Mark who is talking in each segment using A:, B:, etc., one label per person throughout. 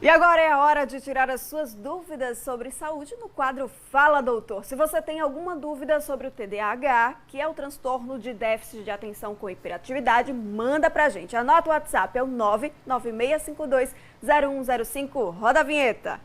A: E agora é a hora de tirar as suas dúvidas sobre saúde no quadro Fala Doutor. Se você tem alguma dúvida sobre o TDAH, que é o transtorno de déficit de atenção com hiperatividade, manda pra gente. Anota o WhatsApp, é o 996520105. Roda a vinheta.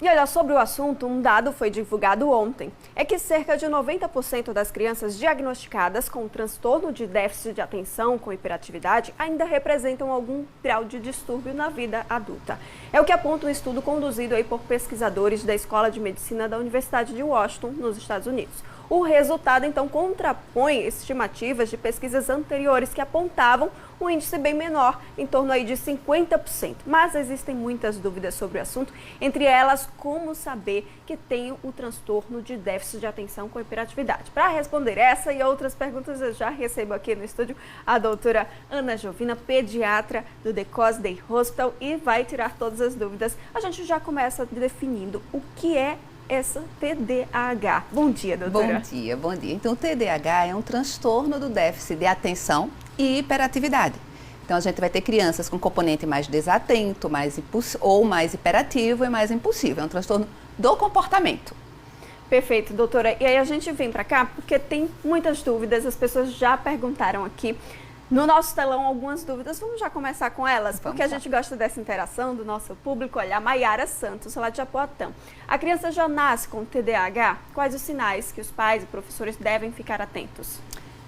A: E olha, sobre o assunto, um dado foi divulgado ontem. É que cerca de 90% das crianças diagnosticadas com transtorno de déficit de atenção com hiperatividade ainda representam algum grau de distúrbio na vida adulta. É o que aponta um estudo conduzido aí por pesquisadores da Escola de Medicina da Universidade de Washington, nos Estados Unidos. O resultado, então, contrapõe estimativas de pesquisas anteriores que apontavam um índice bem menor, em torno aí de 50%. Mas existem muitas dúvidas sobre o assunto, entre elas, como saber que tem o transtorno de déficit de atenção com hiperatividade. Para responder essa e outras perguntas, eu já recebo aqui no estúdio a doutora Ana Jovina, pediatra do The Cause Day Hospital, e vai tirar todas as dúvidas. A gente já começa definindo o que é essa TDAH. Bom dia, doutora.
B: Bom dia, bom dia. Então, o TDAH é um transtorno do déficit de atenção e hiperatividade. Então, a gente vai ter crianças com componente mais desatento, mais hiperativo e mais impulsivo. É um transtorno do comportamento.
A: Perfeito, doutora. E aí a gente vem para cá porque tem muitas dúvidas, as pessoas já perguntaram aqui no nosso telão algumas dúvidas. Vamos já começar com elas, porque a gente gosta dessa interação do nosso público. Olha, a Maiara Santos, lá de Japoatã. A criança já nasce com TDAH? Quais os sinais que os pais e professores devem ficar atentos?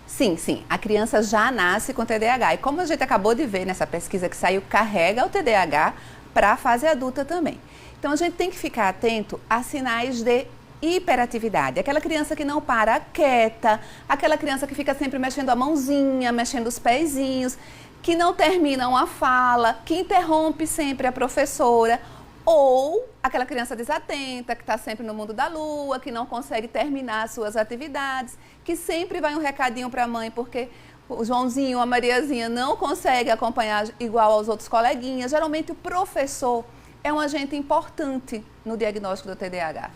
B: Sim, a criança já nasce com TDAH. E como a gente acabou de ver nessa pesquisa que saiu, carrega o TDAH para a fase adulta também. Então, a gente tem que ficar atento a sinais de hiperatividade, aquela criança que não para quieta, aquela criança que fica sempre mexendo a mãozinha, mexendo os pezinhos, que não termina uma fala, que interrompe sempre a professora, ou aquela criança desatenta, que está sempre no mundo da lua, que não consegue terminar suas atividades, que sempre vai um recadinho para a mãe porque o Joãozinho, a Mariazinha não consegue acompanhar igual aos outros coleguinhas. Geralmente o professor é um agente importante no diagnóstico do TDAH.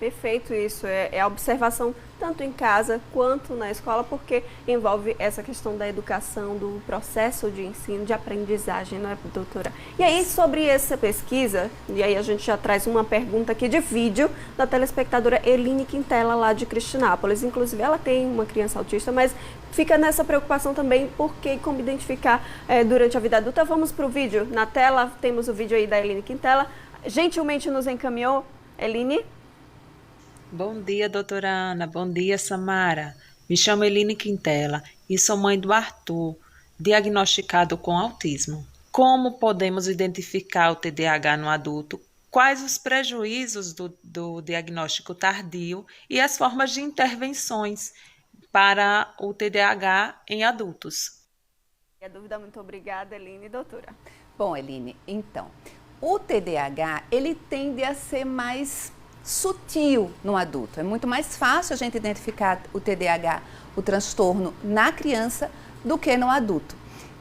A: Perfeito, isso é a observação tanto em casa quanto na escola, porque envolve essa questão da educação, do processo de ensino, de aprendizagem, não é, doutora? E aí, sobre essa pesquisa, e aí a gente já traz uma pergunta aqui de vídeo da telespectadora Eline Quintela, lá de Cristinápolis. Inclusive, ela tem uma criança autista, mas fica nessa preocupação também, porque como identificar durante a vida adulta. Vamos para o vídeo. Na tela, temos o vídeo aí da Eline Quintela. Gentilmente nos encaminhou, Eline.
C: Bom dia, doutora Ana. Bom dia, Samara. Me chamo Eline Quintela e sou mãe do Arthur, diagnosticado com autismo. Como podemos identificar o TDAH no adulto? Quais os prejuízos do diagnóstico tardio e as formas de intervenções para o TDAH em adultos?
A: A dúvida, muito obrigada, Eline. Doutora.
B: Bom, Eline, então, o TDAH, ele tende a ser mais sutil no adulto. É muito mais fácil a gente identificar o TDAH, o transtorno, na criança do que no adulto.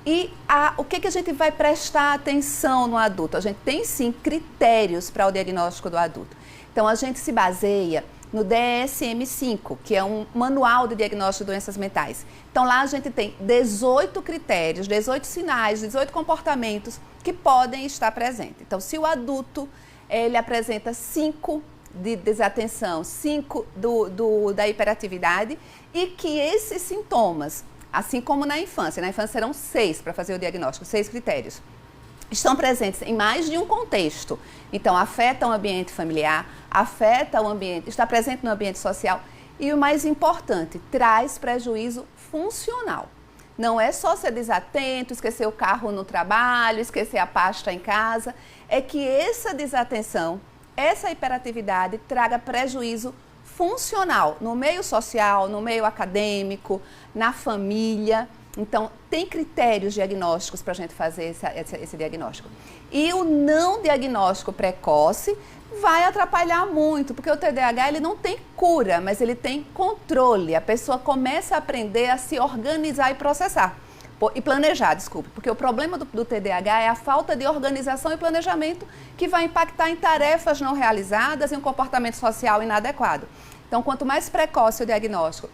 B: E o que a gente vai prestar atenção no adulto? A gente tem sim critérios para o diagnóstico do adulto. Então a gente se baseia no DSM-5, que é um manual de diagnóstico de doenças mentais. Então lá a gente tem 18 critérios, 18 sinais, 18 comportamentos que podem estar presentes. Então se o adulto ele apresenta 5 de desatenção, 5 da hiperatividade, e que esses sintomas, assim como na infância serão 6 para fazer o diagnóstico, 6 critérios, estão presentes em mais de um contexto. Então, afeta o ambiente familiar, afeta o ambiente, está presente no ambiente social e, o mais importante, traz prejuízo funcional. Não é só ser desatento, esquecer o carro no trabalho, esquecer a pasta em casa, é que essa desatenção, essa hiperatividade traga prejuízo funcional no meio social, no meio acadêmico, na família. Então, tem critérios diagnósticos para a gente fazer esse diagnóstico. E o não diagnóstico precoce vai atrapalhar muito, porque o TDAH ele não tem cura, mas ele tem controle. A pessoa começa a aprender a se organizar e processar. E planejar, desculpe, porque o problema do TDAH é a falta de organização e planejamento que vai impactar em tarefas não realizadas e um comportamento social inadequado. Então, quanto mais precoce o diagnóstico,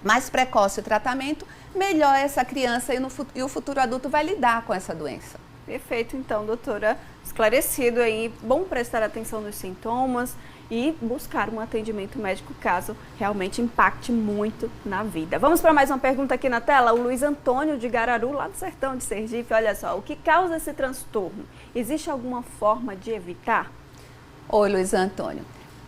B: mais precoce o tratamento, melhor essa criança e o futuro adulto vai lidar com essa doença.
A: Perfeito, então, doutora, esclarecido aí, bom prestar atenção nos sintomas e buscar um atendimento médico caso realmente impacte muito na vida. Vamos para mais uma pergunta aqui na tela. O Luiz Antônio de Gararu, lá do sertão de Sergipe, olha só, o que causa esse transtorno? Existe alguma forma de evitar?
B: Oi, Luiz Antônio.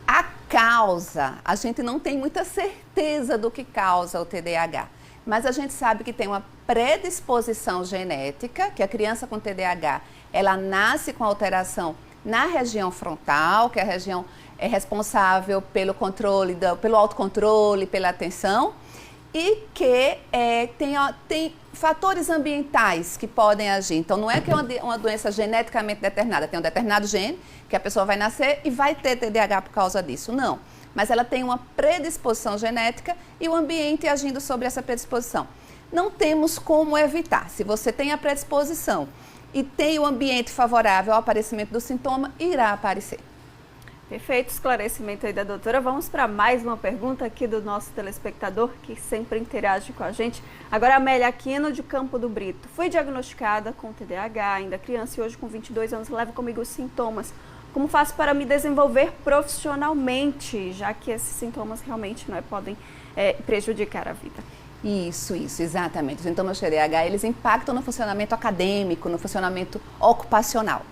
B: A causa, a gente não tem muita certeza do que causa o TDAH, mas a gente sabe que tem uma predisposição genética, que a criança com TDAH, ela nasce com alteração na região frontal, que é a região responsável pelo controle, pelo autocontrole, pela atenção, e que tem fatores ambientais que podem agir. Então, não é que é uma doença geneticamente determinada, tem um determinado gene que a pessoa vai nascer e vai ter TDAH por causa disso. Não, mas ela tem uma predisposição genética e o ambiente agindo sobre essa predisposição. Não temos como evitar. Se você tem a predisposição e tem o ambiente favorável ao aparecimento do sintoma, irá aparecer.
A: Perfeito esclarecimento aí da doutora. Vamos para mais uma pergunta aqui do nosso telespectador, que sempre interage com a gente. Agora a Amélia Aquino, de Campo do Brito. Fui diagnosticada com TDAH, ainda criança, e hoje com 22 anos levo comigo os sintomas. Como faço para me desenvolver profissionalmente, já que esses sintomas realmente podem prejudicar a vida?
B: Isso, exatamente. Os sintomas de TDAH, eles impactam no funcionamento acadêmico, no funcionamento ocupacional.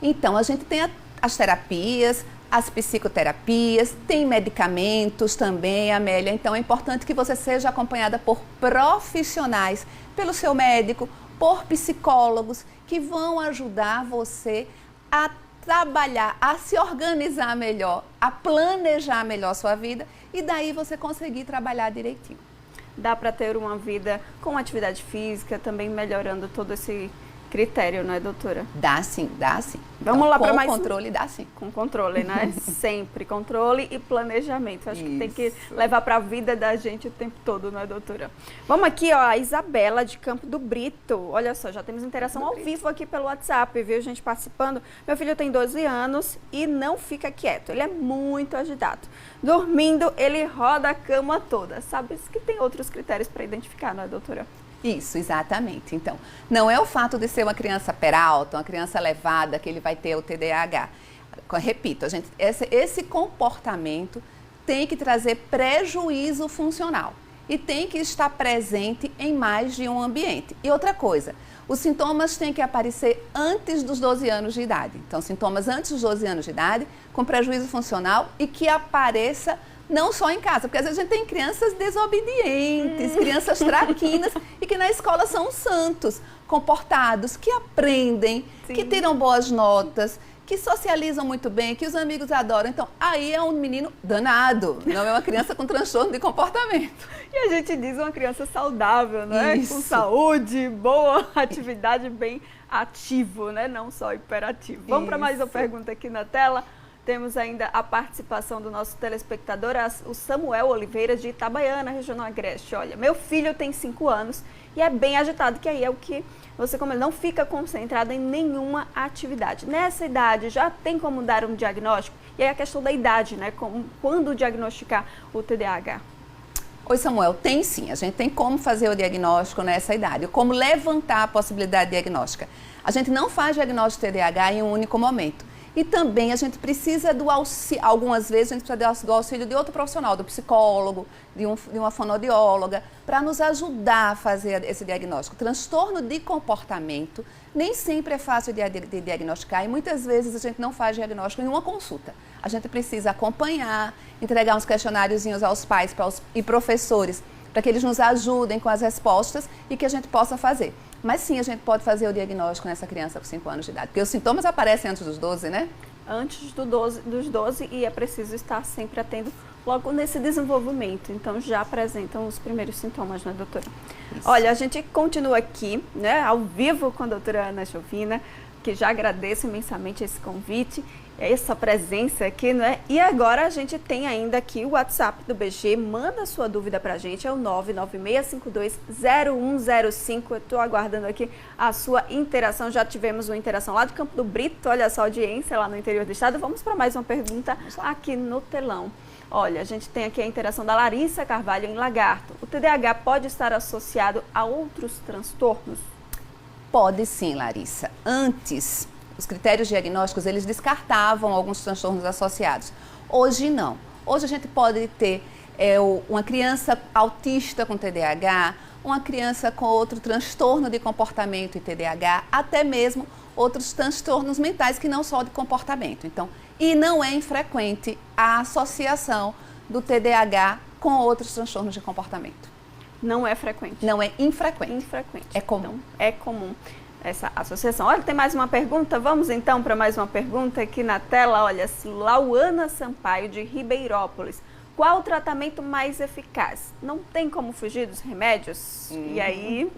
B: Então, a gente tem as terapias, as psicoterapias, tem medicamentos também, Amélia. Então, é importante que você seja acompanhada por profissionais, pelo seu médico, por psicólogos, que vão ajudar você a trabalhar, a se organizar melhor, a planejar melhor a sua vida e daí você conseguir trabalhar direitinho.
A: Dá para ter uma vida com atividade física, também melhorando todo esse critério, não é, doutora?
B: Dá sim, dá sim.
A: Vamos lá para mais
B: com controle, dá sim.
A: Com controle, né? Sempre controle e planejamento. Acho que tem que
B: Isso.
A: levar para a vida da gente o tempo todo, não é, doutora? Vamos aqui, ó, a Isabela de Campo do Brito. Olha só, já temos interação ao vivo aqui pelo WhatsApp, viu, gente participando. Meu filho tem 12 anos e não fica quieto. Ele é muito agitado. Dormindo, ele roda a cama toda. Sabe que tem outros critérios para identificar, não é, doutora?
B: Isso, exatamente. Então, não é o fato de ser uma criança peralta, uma criança levada, que ele vai ter o TDAH. Repito, esse comportamento tem que trazer prejuízo funcional e tem que estar presente em mais de um ambiente. E outra coisa, os sintomas têm que aparecer antes dos 12 anos de idade. Então, sintomas antes dos 12 anos de idade, com prejuízo funcional e que apareça não só em casa, porque às vezes a gente tem crianças desobedientes, crianças traquinas e que na escola são santos, comportados, que aprendem,
A: Sim.
B: que tiram boas notas, que socializam muito bem, que os amigos adoram. Então, aí é um menino danado, não é uma criança com transtorno de comportamento.
A: E a gente diz uma criança saudável, né?
B: Isso.
A: Com saúde, boa atividade, bem ativo, né? Não só hiperativo. Vamos para mais uma pergunta aqui na tela. Temos ainda a participação do nosso telespectador, o Samuel Oliveira, de Itabaiana, região Agreste. Olha, meu filho tem 5 anos e é bem agitado, que aí é o que você como ele não fica concentrado em nenhuma atividade. Nessa idade, já tem como dar um diagnóstico? E aí a questão da idade, né? Quando diagnosticar o TDAH?
B: Oi, Samuel, tem sim. A gente tem como fazer o diagnóstico nessa idade, como levantar a possibilidade diagnóstica. A gente não faz diagnóstico de TDAH em um único momento. E também a gente precisa do auxílio, algumas vezes a gente precisa do auxílio de outro profissional, do psicólogo, de uma fonoaudióloga, para nos ajudar a fazer esse diagnóstico. Transtorno de comportamento nem sempre é fácil de diagnosticar e muitas vezes a gente não faz diagnóstico em uma consulta. A gente precisa acompanhar, entregar uns questionáriozinhos aos pais e professores, para que eles nos ajudem com as respostas e que a gente possa fazer. Mas sim, a gente pode fazer o diagnóstico nessa criança com 5 anos de idade, porque os sintomas aparecem antes dos 12, né?
A: Antes dos 12 e é preciso estar sempre atento logo nesse desenvolvimento. Então já apresentam os primeiros sintomas, né, doutora? Isso. Olha, a gente continua aqui, né, ao vivo com a doutora Ana Jovina, que já agradeço imensamente esse convite. essa presença aqui, não é? E agora a gente tem ainda aqui o WhatsApp do BG, manda sua dúvida pra gente, é o 996520105. Eu tô aguardando aqui a sua interação, já tivemos uma interação lá do Campo do Brito, olha só a audiência lá no interior do estado. Vamos para mais uma pergunta aqui no telão. Olha, a gente tem aqui a interação da Larissa Carvalho em Lagarto. O TDAH pode estar associado a outros transtornos?
B: Pode sim, Larissa. Antes, os critérios diagnósticos, eles descartavam alguns transtornos associados. Hoje não. Hoje a gente pode ter uma criança autista com TDAH, uma criança com outro transtorno de comportamento e TDAH, até mesmo outros transtornos mentais que não só de comportamento. Então, e não é infrequente a associação do TDAH com outros transtornos de comportamento.
A: Não é frequente?
B: Não é infrequente.
A: Infrequente.
B: É comum.
A: Então, é comum essa associação. Olha, tem mais uma pergunta. Vamos então para mais uma pergunta aqui na tela. Olha, Lauana Sampaio, de Ribeirópolis. Qual o tratamento mais eficaz? Não tem como fugir dos remédios? E aí,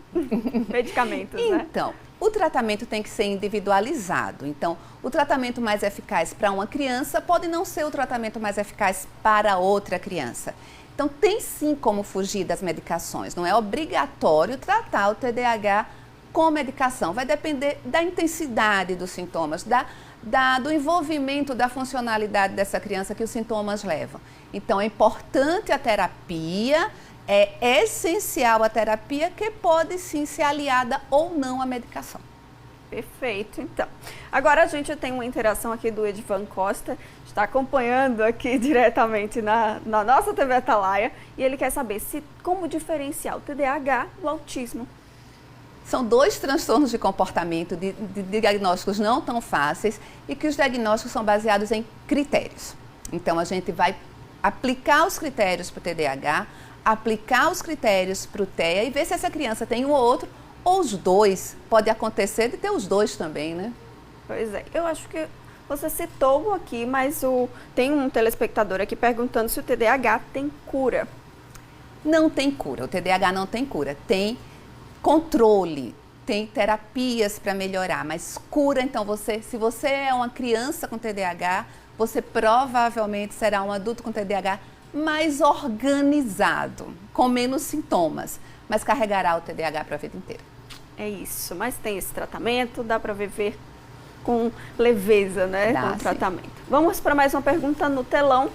A: medicamentos, né?
B: Então, o tratamento tem que ser individualizado. Então, o tratamento mais eficaz para uma criança pode não ser o tratamento mais eficaz para outra criança. Então, tem sim como fugir das medicações. Não é obrigatório tratar o TDAH com medicação. Vai depender da intensidade dos sintomas, do envolvimento da funcionalidade dessa criança que os sintomas levam. Então, é importante a terapia, é essencial a terapia, que pode sim ser aliada ou não à medicação.
A: Perfeito, então. Agora a gente tem uma interação aqui do Edvan Costa, está acompanhando aqui diretamente na nossa TV Atalaia, e ele quer saber como diferenciar o TDAH do autismo.
B: São dois transtornos de comportamento, de diagnósticos não tão fáceis, e que os diagnósticos são baseados em critérios. Então, a gente vai aplicar os critérios para o TDAH, aplicar os critérios para o TEA e ver se essa criança tem um ou outro, ou os dois. Pode acontecer de ter os dois também, né?
A: Pois é, eu acho que você citou aqui, mas tem um telespectador aqui perguntando se o TDAH tem cura.
B: Não tem cura, o TDAH não tem cura, tem controle, tem terapias para melhorar, mas cura, então se você é uma criança com TDAH, você provavelmente será um adulto com TDAH mais organizado, com menos sintomas, mas carregará o TDAH para a vida inteira.
A: É isso, mas tem esse tratamento, dá para viver com leveza, né, com o tratamento. Vamos para mais uma pergunta no telão.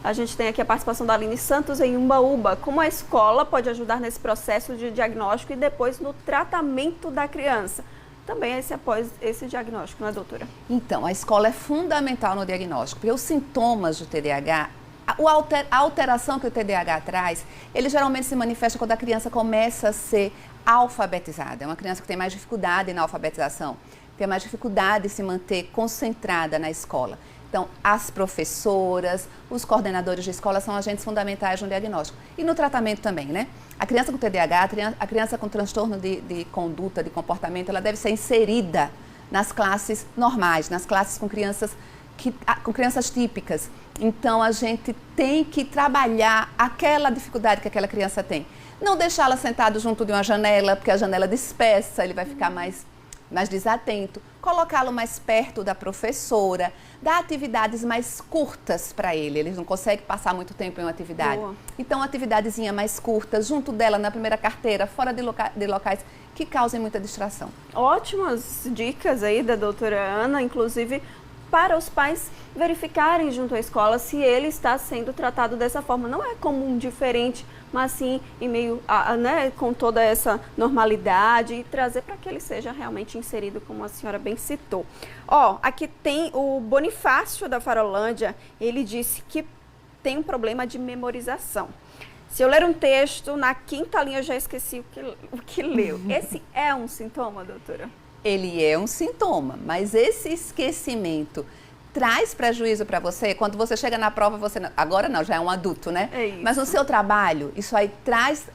A: A gente tem aqui a participação da Aline Santos em Umbaúba. Como a escola pode ajudar nesse processo de diagnóstico e depois no tratamento da criança? Também após esse diagnóstico, não é, doutora?
B: Então, a escola é fundamental no diagnóstico, porque os sintomas do TDAH, a alteração que o TDAH traz, ele geralmente se manifesta quando a criança começa a ser alfabetizada. É uma criança que tem mais dificuldade na alfabetização, tem mais dificuldade de se manter concentrada na escola. Então, as professoras, os coordenadores de escola são agentes fundamentais no diagnóstico. E no tratamento também, né? A criança com TDAH, a criança com transtorno de conduta, de comportamento, ela deve ser inserida nas classes normais, nas classes com crianças típicas. Então, a gente tem que trabalhar aquela dificuldade que aquela criança tem. Não deixá-la sentada junto de uma janela, porque a janela dispersa, ele vai ficar mais desatento. Colocá-lo mais perto da professora, dar atividades mais curtas para ele. Ele não consegue passar muito tempo em uma atividade.
A: Boa.
B: Então, uma atividadezinha mais curta, junto dela na primeira carteira, fora de locais que causem muita distração.
A: Ótimas dicas aí da doutora Ana, inclusive para os pais verificarem junto à escola se ele está sendo tratado dessa forma. Não é comum, diferente, mas sim em meio né, com toda essa normalidade e trazer para que ele seja realmente inserido, como a senhora bem citou. Aqui tem o Bonifácio da Farolândia, ele disse que tem um problema de memorização. Se eu ler um texto, na quinta linha eu já esqueci o que leu. Esse é um sintoma, doutora?
B: Ele é um sintoma, mas esse esquecimento traz prejuízo para você? Quando você chega na prova, agora não, já é um adulto, né?
A: É isso.
B: Mas no seu trabalho, isso aí traz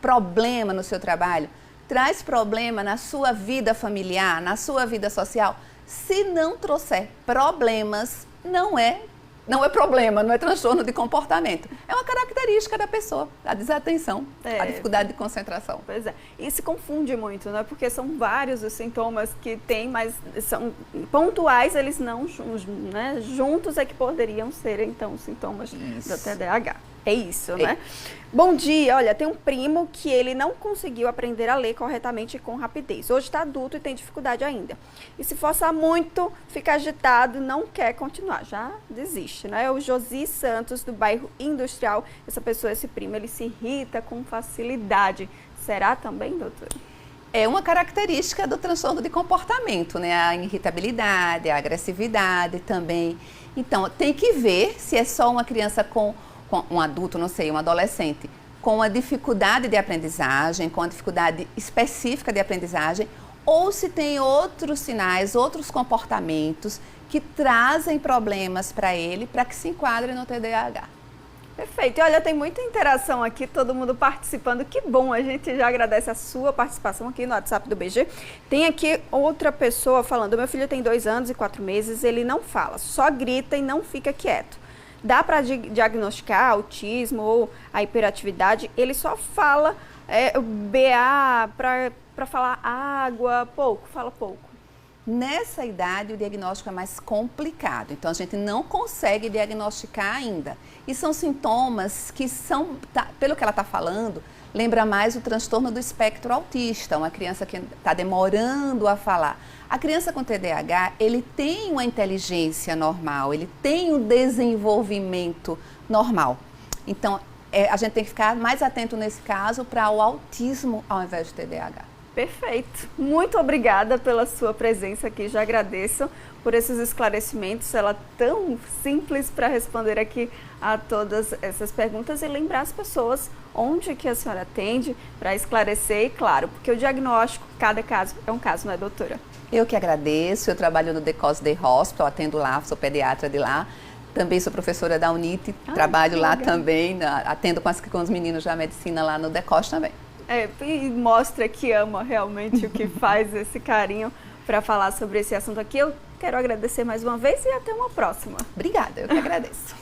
B: problema no seu trabalho, traz problema na sua vida familiar, na sua vida social. Se não trouxer problemas, não é não é problema, não é transtorno de comportamento. É uma característica da pessoa, a desatenção, a dificuldade de concentração.
A: Pois é. E se confunde muito, né? Porque são vários os sintomas que tem, mas são pontuais, eles não, né? Juntos é que poderiam ser, então, sintomas do TDAH. É isso, né? Bom dia, olha, tem um primo que ele não conseguiu aprender a ler corretamente e com rapidez. Hoje está adulto e tem dificuldade ainda. E se forçar muito, fica agitado, não quer continuar, já desiste, né? O Josi Santos, do bairro Industrial, essa pessoa, esse primo, ele se irrita com facilidade. Será também, doutora?
B: É uma característica do transtorno de comportamento, né? A irritabilidade, a agressividade também. Então, tem que ver se é só uma criança com um adulto, não sei, um adolescente, com a dificuldade de aprendizagem, com a dificuldade específica de aprendizagem, ou se tem outros sinais, outros comportamentos que trazem problemas para ele, para que se enquadre no TDAH.
A: Perfeito. E olha, tem muita interação aqui, todo mundo participando. Que bom, a gente já agradece a sua participação aqui no WhatsApp do BG. Tem aqui outra pessoa falando, meu filho tem 2 anos e 4 meses, ele não fala, só grita e não fica quieto. Dá para diagnosticar autismo ou a hiperatividade? Ele só fala BA para falar água, fala pouco.
B: Nessa idade, o diagnóstico é mais complicado, então a gente não consegue diagnosticar ainda. E são sintomas que são, pelo que ela está falando, lembra mais o transtorno do espectro autista, uma criança que está demorando a falar. A criança com TDAH, ele tem uma inteligência normal, ele tem um desenvolvimento normal. Então, a gente tem que ficar mais atento nesse caso para o autismo ao invés de TDAH.
A: Perfeito. Muito obrigada pela sua presença aqui. Já agradeço por esses esclarecimentos. Ela é tão simples para responder aqui a todas essas perguntas e lembrar as pessoas onde que a senhora atende para esclarecer. E claro, porque o diagnóstico, cada caso é um caso, não é, doutora?
B: Eu que agradeço. Eu trabalho no The Cause Day Hospital, atendo lá, sou pediatra de lá. Também sou professora da UNIT, trabalho lá também, atendo com os meninos da medicina lá no The Cause também.
A: E mostra que ama realmente o que faz, esse carinho para falar sobre esse assunto aqui. Eu quero agradecer mais uma vez e até uma próxima.
B: Obrigada, eu que agradeço.